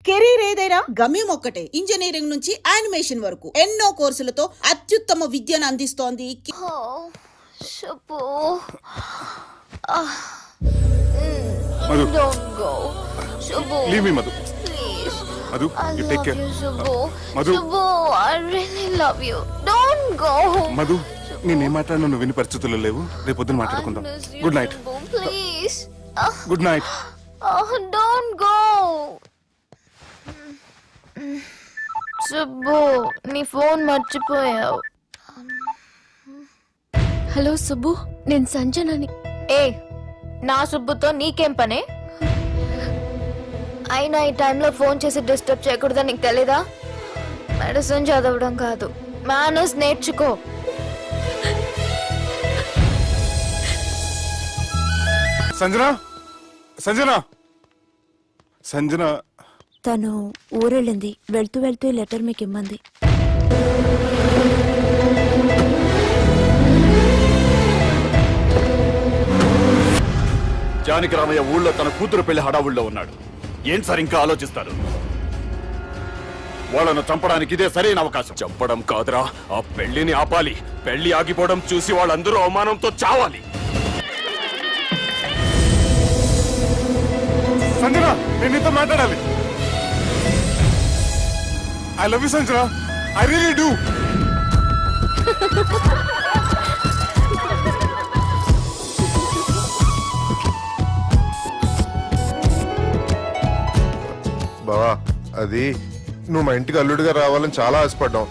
Career ఏదైనా గమ్యం ఒక్కటే. ఇంజనీరింగ్ నుంచి యానిమేషన్ వరకు ఎన్నో కోర్సులతో అత్యుత్తమ విద్యను అందిస్తోంది. Madhu. Don't go. Shubho. Leave me, Madhu. Please. Madhu, I you love take care. you, Shubho. Madhu. Shubho, I really love you. Don't go. Madhu నేనేం మాట్లాడినా నువ్వు విని పరిస్థితుల్లో లేవు. రేపు పొద్దున మాట్లాడుకుందాం. I miss you, good night. Shubho. Please. Good night. Don't go. Subbu నీ ఫోన్ మర్చిపోయావు. హలో సుబ్బు, నేను సంజనని. ఏ నా సుబ్బుతో నీకేం పనే? అయినా ఈ టైంలో ఫోన్ చేసి డిస్టర్బ్ చేయకూడదని నీకు తెలీదా? మెడిసిన్ చదవడం కాదు, మేనర్స్ నేర్చుకో. సంజన, సంజన, సంజన. తను ఊరెళ్ళింది. వెళ్తూ వెళ్తూ లెటర్ మీకు ఇమ్మంది. జానకి రామయ్య ఊళ్ళో తన కూతురు పెళ్లి హడావుల్లో ఉన్నాడు. ఏం సార్ ఇంకా ఆలోచిస్తారు? వాళ్ళను చంపడానికి ఇదే సరైన అవకాశం. చంపడం కాదురా, ఆ పెళ్లిని ఆపాలి. పెళ్లి ఆగిపోవడం చూసి వాళ్ళందరూ అవమానంతో చావాలి. సంజన, నేను నీతో మాట్లాడాలి. I love you Sanjana. I really do. బావా, అది నువ్వు మా ఇంటికి అల్లుడిగా రావాలని చాలా ఆశపడ్డాం.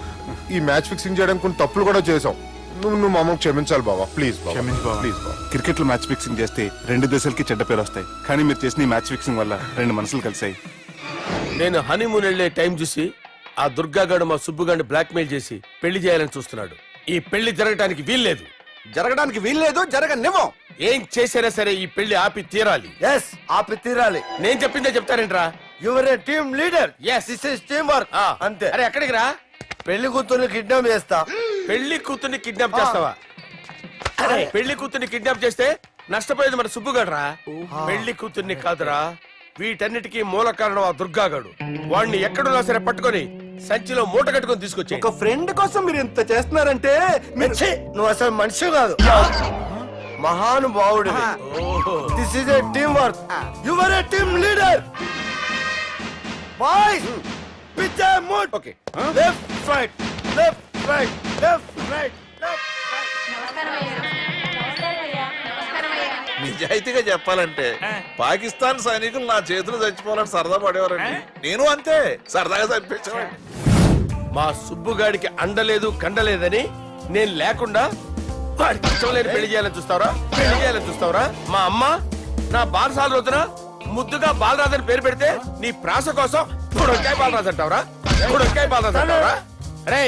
ఈ మ్యాచ్ ఫిక్సింగ్ చేయడానికి కొన్ని తప్పులు కూడా చేసాం. నువ్వు మా అమ్మకు క్షమించాలి బావా, ప్లీజ్ బావా. క్షమించు బావ. ప్లీజ్ బావా. క్రికెట్ లో మ్యాచ్ ఫిక్సింగ్ చేస్తే 2 దేశాలకి చెడ్డ పేరు వస్తాయి. కానీ మీరు చేసిన ఈ మ్యాచ్ ఫిక్సింగ్ వల్ల 2 మనసులు కలిసాయి. నేను హనీమూన్ వెళ్లే టైం చూసి ఆ దుర్గాగాడు మా సుబ్బుగాడిని బ్లాక్మెయిల్ చేసి పెళ్లి చేయాలని చూస్తున్నాడు. ఈ పెళ్లి జరగటానికి వీల్లేదు. జరగడానికి వీల్లేదు, జరగనివ్వం. ఏం చేసినా సరే ఈ పెళ్లి ఆపి తీరాలి. ఎస్, ఆపి తీరాలి. నేను చెప్పిందే చెప్తారేంట్రా? Your a team leader. Yes. This is team work. అంతే. అరే ఎక్కడికి రా? పెళ్లి కూతుర్ని కిడ్నాప్ చేస్తా. పెళ్లి కూతుర్ని కిడ్నాప్ చేస్తావా? అరే పెళ్లి కూతుర్ని కిడ్నాప్ చేస్తే నష్టపోయేది మన సుబ్బుగాడ్రా. పెళ్లి కూతుర్ని కాదురా, వీటన్నిటికీ మూల కారణం ఆ దుర్గాగాడు. వాణ్ణి ఎక్కడున్నా సరే పట్టుకొని సంచిలో మూట కట్టుకొని తీసుకొచ్చి ఒక ఫ్రెండ్ కోసం మీరు ఇంత చేస్తున్నారంటే ఛీ, నువ్వు అసలు మనిషి కాదు, మహానుభావుడు. This is a team work. Your a team leader. Boys, pitch A mood. Okay. Left right, left right, left right, left right. నిజాయితీగా చెప్పాలంటే పాకిస్తాన్ సైనికులు నా చేతులు చచ్చిపోవాలని సరదా పడేవారండి. నేను అంతే సరదాగా చనిపించామండి. మా సుబ్బుగాడికి అండలేదు కండలేదని నేను లేకుండా వాడికి ఇష్టం లేని పెళ్లి చేయాలని చూస్తావరా? పెళ్లి చేయాలని చూస్తావరా? మా అమ్మ నా బాలసాల రోజున ముద్దుగా బాలరాజు పేరు పెడితే నీ ప్రాస కోసం బుడొక్కాయ బాలరాజు అంటావరా? బుడొక్కాయ బాలరాజు అంటావరా? రే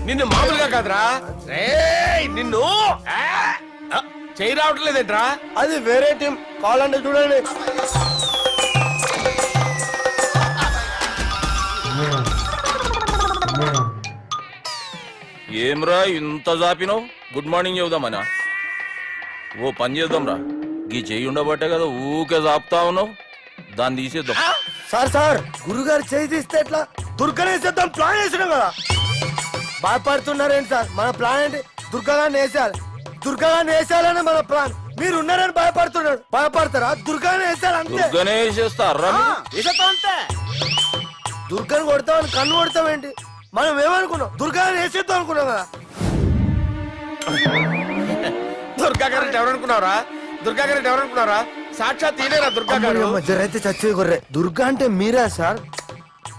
నిన్ను మామూలుగా కాదురా, రే నిన్ను చేయి రావట్లేదేంట్రా? అది వేరే టీం, కావాలంటే చూడండి. ఏమ్రా ఇంత జాపినావు? Good morning చెబుదామనా? ఓ పని చేద్దాం రా. గీ చెయ్యి ఉండబట్టే కదా ఊకే జాపుతా ఉన్నావు. దాన్ని తీసేద్దాం. సార్ సార్, గురుగారు చేయి తీస్తే ఎట్లా? దుర్గనేసేద్దాం ప్లాన్ వేసినాం కదా. భయపడుతున్నారేంటి సార్? మన ప్లాన్ ఏంటి? దుర్గాన్ని వేసేయాలి. దుర్గాన్ని వేసేయాలని మన ప్లాన్. మీరు ఉన్నారని భయపడుతున్నాడు. భయపడతారా? దుర్గాన్ని వేసేయాలి అంతే. దుర్గనే వేసేస్తారా? దుర్గాని కొడతామని కన్ను కొడతామేంటి? మనం ఏమనుకున్నాం? దుర్గాన్ని వేసేద్దాం అనుకున్నాం కదా. దుర్గా గారు ఎవరనుకున్నారా? దుర్గా గారు ఎవరనుకున్నారా? సాక్షాత్ తీరేరా దుర్గా గారు. మధ్యరైతే చచ్చి గొర్రె. దుర్గా అంటే మీరా సార్?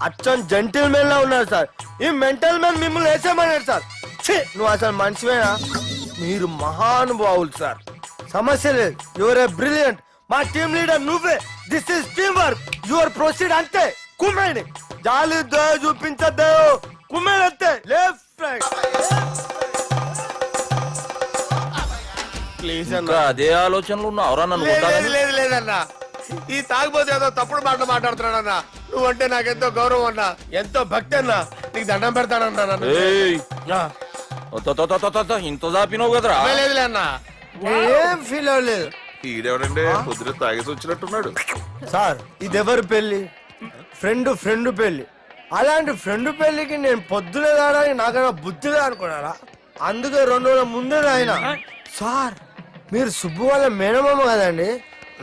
అచ్చం జెంటిల్ మెన్ లా ఉన్నారు సార్. ఈ మెంటల్ మెన్ మిమ్మల్ని వేసేమన్నాడు సార్. ఛీ, నువ్వు అసలు మనిషివేనా? మీరు మహానుభావులు సార్, సమస్య లేదు. Your a brilliant. మా టీమ్ లీడర్ నువ్వే. This is team work. Your proceed అంతే. కుమ్మేయండి. జాలి దయ చూపించద్దు. కుమ్మేయండి అంతే. Left right. ప్లీజ్ ఇంకా అదే ఆలోచనలు ఉన్నావురా నన్ను కొట్టాలని? లేదు లేదన్నా, ఈ తాగుబోతు ఏదో తప్పుడు మాటలు మాట్లాడుతున్నాడన్నా. నువ్వంటే నాకెంతో గౌరవం అన్నా, ఎంతో భక్తి అన్నా. నీకు దండం పెడతానన్నా. ఏయ్, ఇంత జాపినావు కదరా? లేదులే అన్నా. ఏం ఫీల్ అవ్వలేదు. ఈడెవడండి పొద్దున తాగేసి వచ్చినట్టున్నాడు. సార్ ఇది ఎవరి పెళ్లి? ఫ్రెండ్ పెళ్లి. అలాంటి ఫ్రెండ్ పెళ్లికి నేను పొద్దునే రావడానికి నాకన్నా బుద్ధిగా అనుకున్నారా? అందుకే 2 రోజుల ముందే ఆయన. సార్ మీరు సుబ్బు వాళ్ళ మేనమామ కదండి?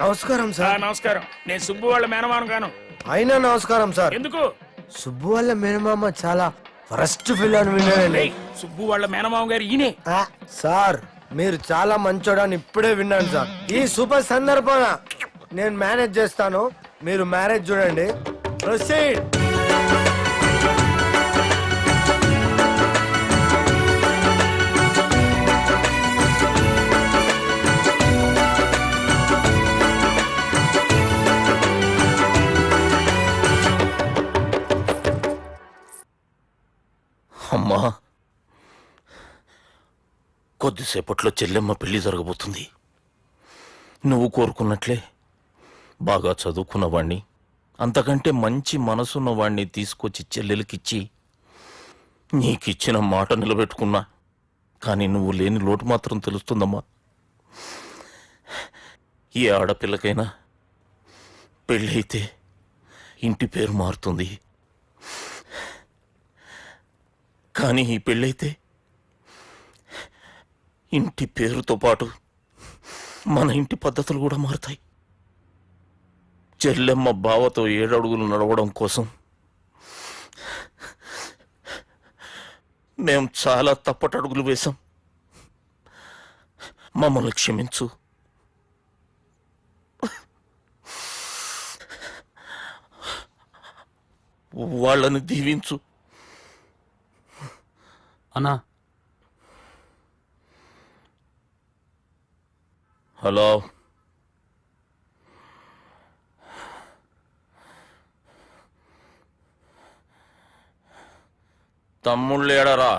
నమస్కారం సార్. నమస్కారం. నేను సుబ్బు వాళ్ళ మేనమాను కాను. అయినా నమస్కారం సార్. ఎందుకు? సుబ్బు వాళ్ళ మేనమామ చాలా ఫస్ట్ ఫిల్ అని విన్నానండి. సుబ్బు వాళ్ళ మేనమామ గారు ఈయనే. సార్ మీరు చాలా మంచోడని ఇప్పుడే విన్నాను సార్. ఈ సూపర్ సందర్భాన నేను మేనేజ్ చేస్తాను, మీరు మ్యారేజ్ చూడండి. ప్రొసీడ్. అమ్మా, కొద్దిసేపట్లో చెల్లెమ్మ పెళ్లి జరగబోతుంది. నువ్వు కోరుకున్నట్లే బాగా చదువుకున్నవాణ్ణి, అంతకంటే మంచి మనసున్నవాణ్ణి తీసుకొచ్చి చెల్లెలకిచ్చి నీకిచ్చిన మాట నిలబెట్టుకున్నా. కానీ నువ్వు లేని లోటు మాత్రం తెలుస్తుందమ్మా. ఏ ఆడపిల్లకైనా పెళ్ళైతే ఇంటి పేరు మారుతుంది. కానీ ఈ పెళ్ళైతే ఇంటి పేరుతో పాటు మన ఇంటి పద్ధతులు కూడా మారుతాయి. చెల్లెమ్మ బావతో 7 అడుగులు నడవడం కోసం మేం చాలా తప్పటడుగులు వేశాం. మమ్మల్ని క్షమించు. వాళ్ళని దీవించు. అన్నా, హలో, తమ్ముళ్ళేడరా?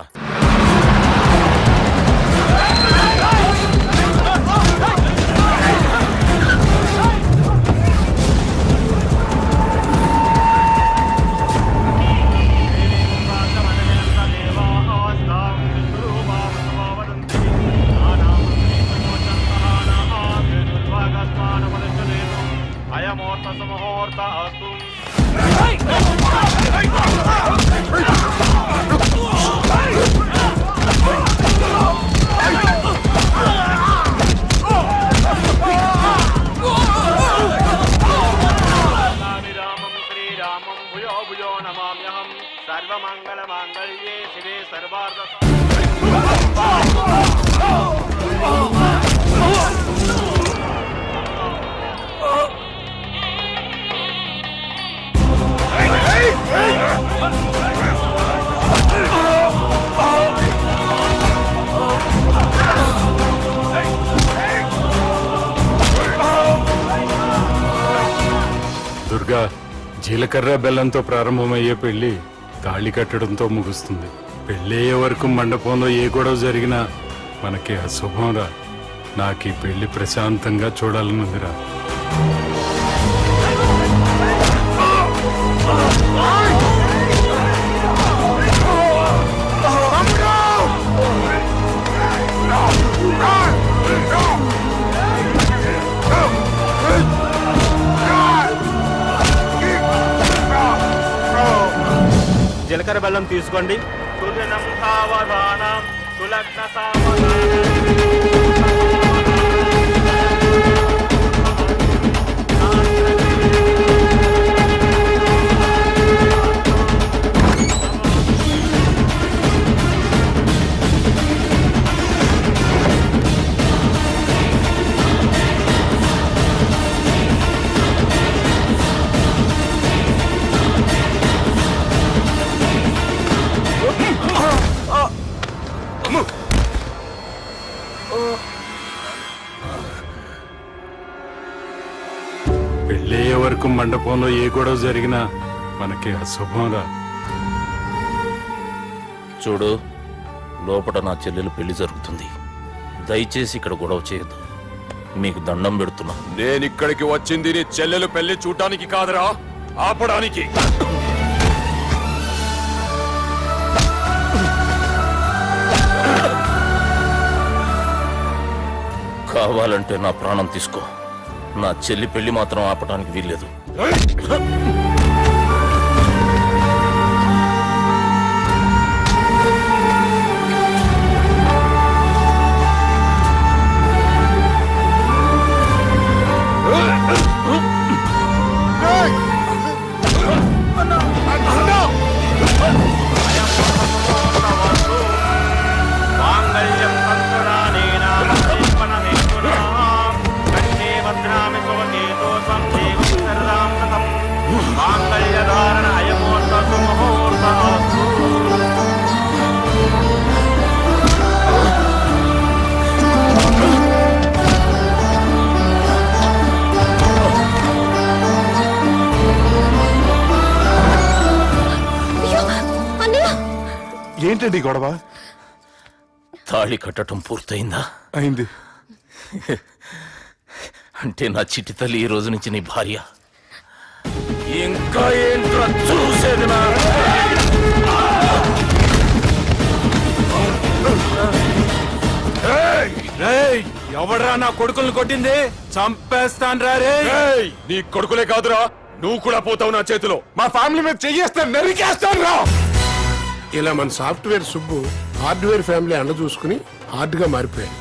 సర్వమంగళమాంగళ్యే శివే సర్వార్థ దుర్గా, జీలకర్ర బెల్లంతో ప్రారంభమయ్యే పెళ్లి తాళి కట్టడంతో ముగుస్తుంది. పెళ్ళయ్యే వరకు మండపంలో ఏ గొడవ జరిగినా మనకి అశుభంరా. నాకు ఈ పెళ్లి ప్రశాంతంగా చూడాలనుందిరా. జీలకర్ర బెల్లం తీసుకోండి. సుజనం సావధానం సులగ్న సావధానం. పెళ్ళయ్యే వరకు మండపంలో ఏ గొడవ జరిగినా మనకి అశుభంరా. చూడు, లోపల నా చెల్లెలు పెళ్లి జరుగుతుంది. దయచేసి ఇక్కడ గొడవ చేయొద్దు. మీకు దండం పెడుతున్నా. నేను ఇక్కడికి వచ్చింది నీ చెల్లెలు పెళ్లి చూడటానికి కాదురా, ఆపడానికి. కావాలంటే నా ప్రాణం తీసుకో. నా చెల్లి పెళ్లి మాత్రం ఆపడానికి వీల్లేదు. ఏంటండి ఈ గొడవ? తాళి కట్టడం పూర్తయిందా? అయింది. అంటే నా చిట్టి తల్లి ఈ రోజు నుంచి నీ భార్య. ఇంకా ఏంట్రా చూసేది నా? ఎవడరా నా కొడుకుల్ని కొట్టింది? చంపేస్తాను రా రే. నీ కొడుకులే కాదురా, నువ్వు కూడా పోతావు నా చేతిలో. మా ఫ్యామిలీ మీద చెయ్యేస్తాను, నరికేస్తాను రా. ఇలా మన సాఫ్ట్వేర్ సుబ్బు హార్డ్వేర్ ఫ్యామిలీ అండ చూసుకుని హార్డ్ గా మారిపోయాడు.